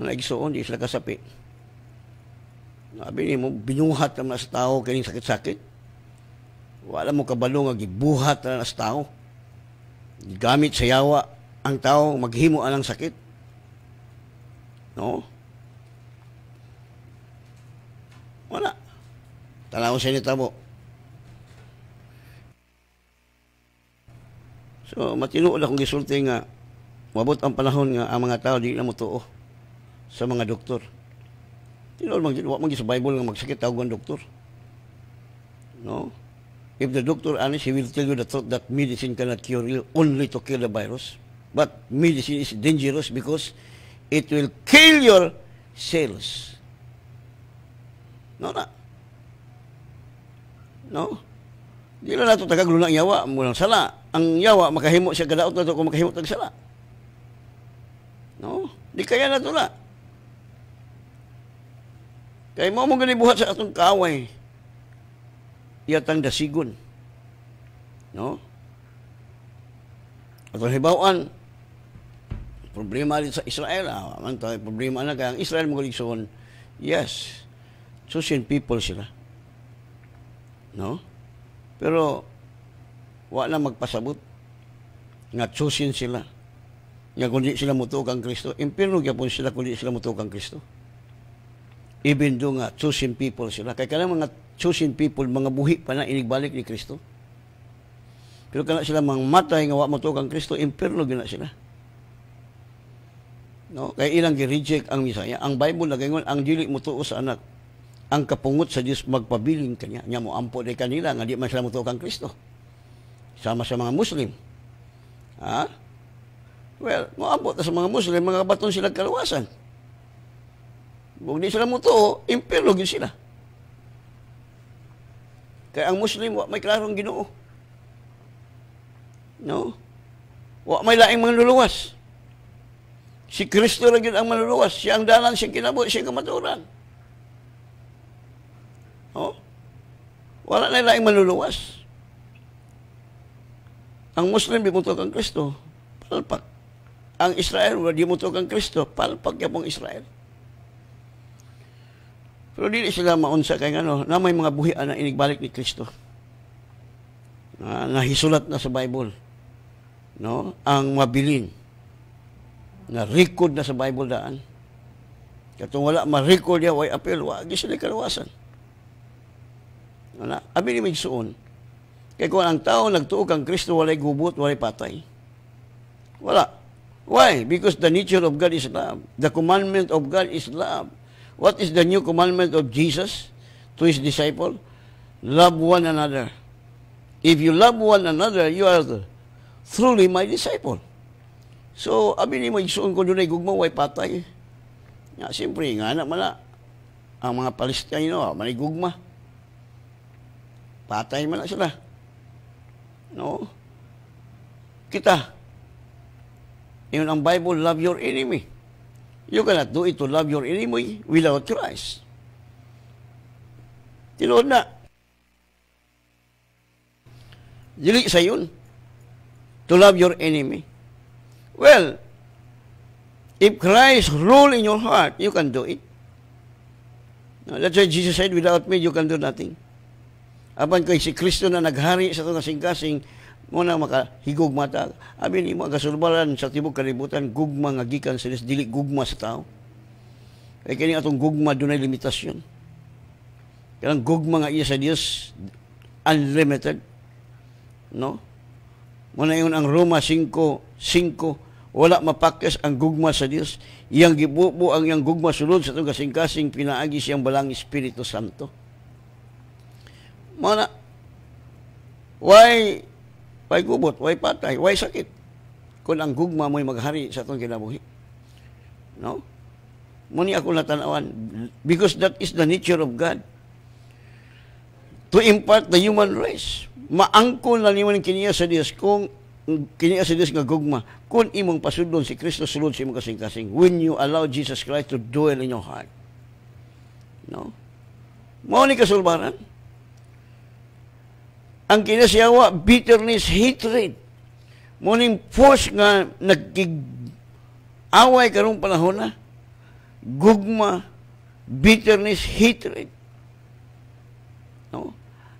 Mga igsoon, di sila kasapi. Sabi mo, binuhat naman sa tao kaning sakit-sakit. Wala mo kabalo nga gibuhat na sa tao. Gamit sa yawa ang tao maghimo anang sakit. No? Wala. Tanaw sa inyo tabo. So, matinuod akong gisulti nga mabot ang panahon nga ang mga tao di na mo tuo sa mga doktor. Tinuod man sa Bible nga magsakit tawag ang doktor. No? If the doctor honest, he will tell you the truth that medicine cannot cure you, only to kill the virus. But medicine is dangerous because It will kill your cells. No na. No? Di na nato tagagulo ng yawa mulang sala. Ang yawa makahimo siya kadaot na to kung makahimo tag sala. No? Di kaya na to na. Kaya mo mong ganibuhat sa atong kaaway. Iyatang dasigon. No? Atong hibawaan, problema din sa Israel. Problema na kaya ang Israel mo galigsoon. Yes. Chosen people sila. No? Pero, wala magpasabot. Nga chosen sila. Nga kundi sila mutuok ang Kristo. Impirno gyapon sila kundi sila mutuok ang Kristo. Even though nga chosen people sila. Kaya kanang mga chosen people, mga buhi pa na inigbalik ni Kristo. Pero kana sila mga matay nga wa mutuok ang Kristo, impirno gina sila. No? Kaya ilang gi-reject ang Misaya. Ang Bible nagaingon ang dili mutuo sa anak. Ang kapungot sa Dios magpabiling kanya. Nya mo ampo day kanila nga di man sila mutuok ang Kristo. Sama sa mga Muslim. Ha? Well, mo ampo sa mga Muslim, mga baton sila kalawasan. Kung di sila mutuo, impirno gyud sila. Kaya ang Muslim wa may klarong Ginoo. No? Wa may laing manluluwas. Si Kristo ra gyud ang manluluwas. Siya ang dalan, siya kinabuhi, siya kamaturan. Oh? Wala na laing manluluwas. Ang Muslim di mutuok ang Kristo, palpak. Ang Israel di mutuok ang Kristo, palpak yapong Israel. Pero dili sila maunsa kay ngano, na may mga buhian na inigbalik ni Kristo. Nahisulat na sa Bible. No? Ang mabilin. Na record na sa Bible daan. Katong wala ma-record ya way apel, wa gi sila kalawasan. Ana, abi ni migsuon. Kay kung ang tao nagtuo kang Kristo walay gubot, walay patay. Wala. Why? Because the nature of God is love. The commandment of God is love. What is the new commandment of Jesus to His disciple? Love one another. If you love one another, you are truly my disciple. So, abi ni mo igsuon ko dunay gugma way patay. Nga siyempre nga na mala ang mga Palestino, manay gugma. Patay man na sila. No? Kita. Yun ang Bible, love your enemy. You cannot do it to love your enemy without Christ. Tinuod na. Dili sa yun. To love your enemy. Well, if Christ rule in your heart, you can do it. No, that's why Jesus said, without me, you can do nothing. Apan kay si Kristo na naghari sa itong kasing-kasing, muna makahigog mata. Abi ni mo kasulbaran sa tibok kalibutan, gugma nga gikan sa Dios, dili gugma sa tao. Kaya kini atong gugma dunay limitasyon. Kaya gugma nga iya sa Dios, unlimited. No? Muna yun ang Roma 5:5, wala mapakyas ang gugma sa Dios. Iyang gibubo ang iyang gugma sulod sa itong kasing-kasing, pinaagi siyang balang Espiritu Santo. Mana, why gubot, why patay, why sakit? Kung ang gugma mo'y maghari sa itong kinabuhi. No? Muni ako natanawan. Because that is the nature of God. To impart the human race. Maangkol na niman kiniya sa Dios kung kiniya sa Dios nga gugma. Kung imong pasudlon si Kristo sulod sa imong kasing-kasing. When you allow Jesus Christ to dwell in your heart. No? Mao ni kasulbaran. Ang kinasiyawa, bitterness, hatred. Muning force nga nagkig-away karong panahon na, gugma, bitterness, hatred. No?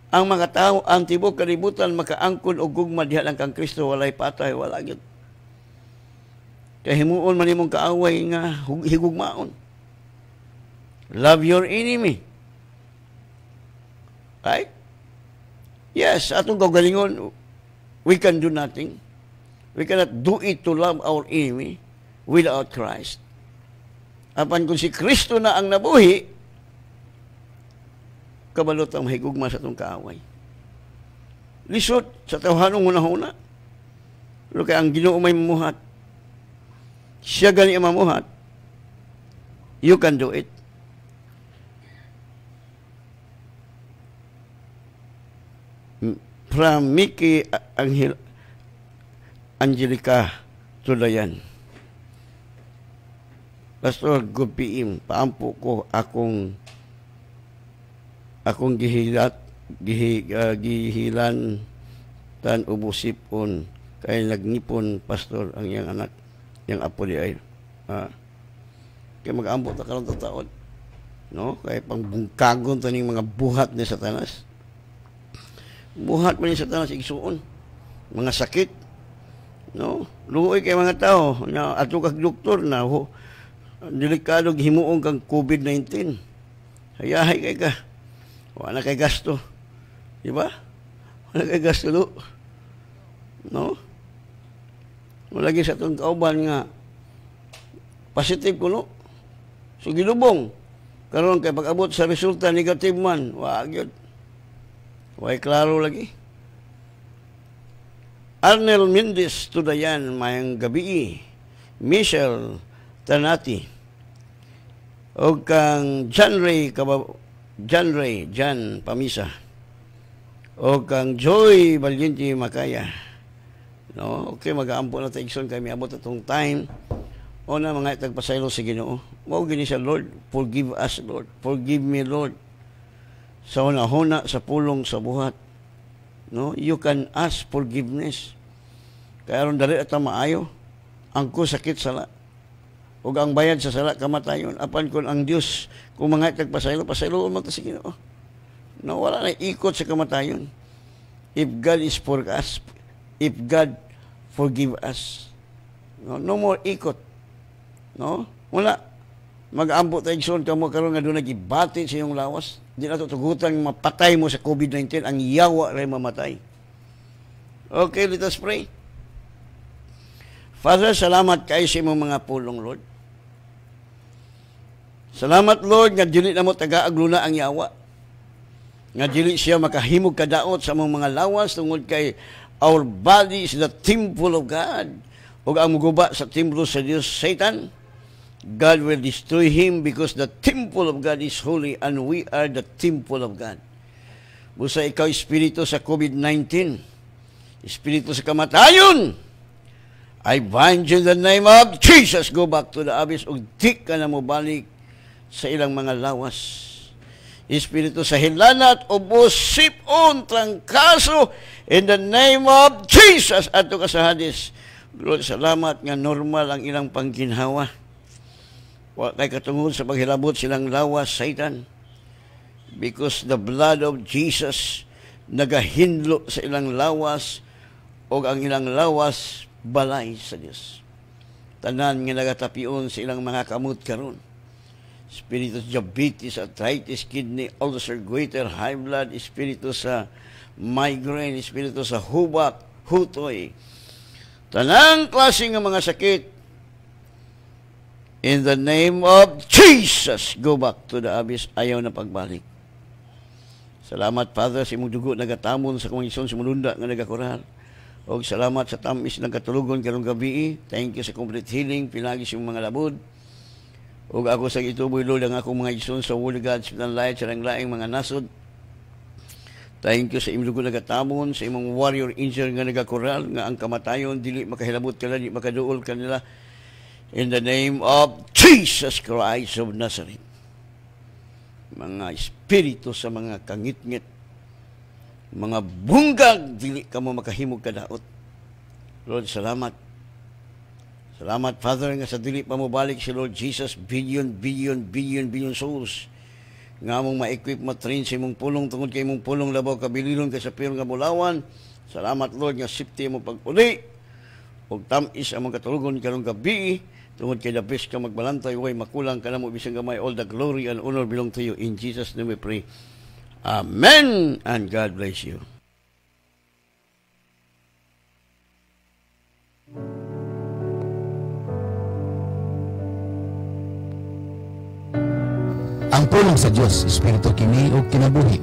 Ang mga tao, ang tibok kalibutan, makaangkon o gugma, diha lang kang Kristo, walay patay, wala gyud. Kaya himuon man imong kaaway nga higugmaon. Love your enemy. Right? Yes, atong kagalingon, we can do nothing. We cannot do it to love our enemy without Christ. Apan kung si Kristo na ang nabuhi, kabalot ang mahigugma sa itong kaaway. Lisod sa tawhanong una-una. Pero kaya ang Ginoo may mamuhat. Siya gani ang mamuhat. You can do it. From Mickey Angelica Tulayan. Pastor, good PM. Paampo ko akong gihilan tan ubusipon kay nagnipon pastor ang iyang anak, yang apo di ay. Kaya mag-ambot na karon taon. No? Kaya pangbungkagon to ning mga buhat ni Satanas. Buhat man ni Satanas igsuon. Mga sakit. No? Luoy kay mga tao. Ato kag doktor na delikado himuong kang COVID-19. Hayahay kay ka. Wala kay gasto. Di ba? Wala kay gasto lo. No? Wala gyud sa tong kauban nga positive kuno. So gilubong. Karon kay pag-abot sa resulta negative man, wa gyud. Way klaro lagi. Arnel Mendez Tudayan, mayang gabi. Michelle Tanati. O kang Jan Pamisa. O kang Joy Valiente Makaya. No, okay, mag-aampo na taigson kami abot atong time. O na mga itagpasaylo sa Ginoo. Mao gini sa Lord, forgive us Lord. Forgive me Lord. Sa una-huna sa pulong sa buhat. No, you can ask forgiveness. Kaya ron dali ata maayo. Angko sakit sala. Ug ang bayad sa sala kamatayon. Apan kun ang Dios kung mga itagpasaylo, pasaylo man ta sa Ginoo. No, wala na ikot sa kamatayon. If God is for us, if God forgive us. No more ikot. No? Wala. Mag-ambot tayo son kamo karon nga doon nagibati sa iyong lawas. Di na tutugutan mapatay mo sa COVID-19. Ang yawa rin mamatay. Okay, let us pray. Father, salamat kayo sa imong mga pulong, Lord. Salamat, Lord, nga dili na mo taga-agluna ang yawa. Nga dili siya makahimog kadaot sa among mga lawas tungod kay our body is the temple of God. Ug ang muguba sa templo sa Dios, Satan, God will destroy him because the temple of God is holy and we are the temple of God. Busa ikaw, espiritu sa COVID-19, espiritu sa kamatayon, I bind you in the name of Jesus. Go back to the abyss ug di ka na mo balik sa ilang mga lawas. Espiritu sa hilanat, ubos, sipon, trangkaso, in the name of Jesus. Ato ka sa hadis. Lord, salamat nga normal ang ilang pangginhawa. Wa kay katungod sa paghilabot silang lawas, Satan. Because the blood of Jesus nagahinlo sa ilang lawas o ang ilang lawas balay sa Dios. Tanan nga nagatapion sa ilang mga kamot karon. Espiritu sa diabetes, arthritis, kidney, ulcer, goiter, high blood, espiritu sa migraine, espiritu sa hubak, hutoy. Tanang klase nga mga sakit. In the name of Jesus, go back to the abyss. Ayaw na pagbalik. Salamat, Father, sa imong dugo nagatamon sa komisyon sa mulunda nga nagakural. O salamat sa tamis nagatulugon karong gabi. Thank you sa complete healing, pinagis yung mga labod. O ako sa ituboy, Lord, ang akong mga ison sa Holy God, sa light, sa laing mga nasod. Thank you sa imong dugo nagatamon, sa imong warrior angel nga nagakural, nga ang kamatayon, dili makahilabot kanila, dili makaduol kanila. In the name of Jesus Christ of Nazareth. Mga espiritu sa mga kangit-ngit, mga bunggag, dili ka mo makahimog kadaot. Lord, salamat. Salamat, Father, nga sa dili pa mo balik si Lord Jesus, billion souls. Nga mong ma-equip, ma-train sa imong pulong, tungod kay imong pulong labaw, kabililon, kay sa pirong nga bulawan. Salamat, Lord, nga safety mo pag-uli. Huwag tamis ang mga katulugon karong gabi. Tungod kay the best ka magbalantay, way makulang ka na mo bisang gamay. All the glory and honor belong to you. In Jesus' name we pray. Amen. And God bless you. Ang pulong sa Dios, Espiritu kini o kinabuhi.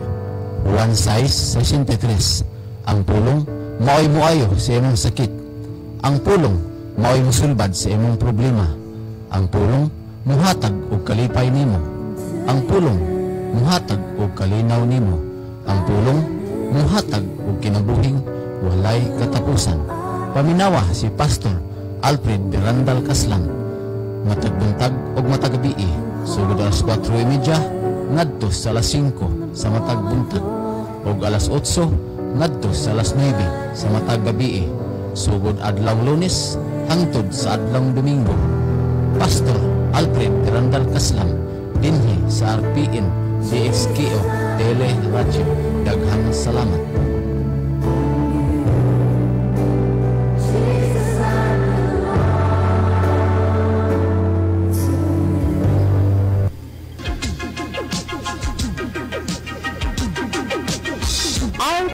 Juan 6:63. Ang pulong, maoy muayo sa imong sakit. Ang pulong, mao'y musulbad sa imong problema. Ang pulong, muhatag og kalipay nimo. Ang pulong muhatag og kalinaw nimo. Ang pulong muhatag og kinabuhing walay katapusan. Paminawa si Pastor Alfred Berandal Caslang. Matagbuntag og matagabii, sugod alas 4:30 ngadto sa alas 5 sa matag buntag, og alas 8 ngadto sa alas 9 sa matag gabii, sugod adlaw Lunes hangtod sa adlaw Domingo. Pastor Alfred Berandal Caslang, dinhi sa RPN DXKO Tele Radio. Daghang salamat.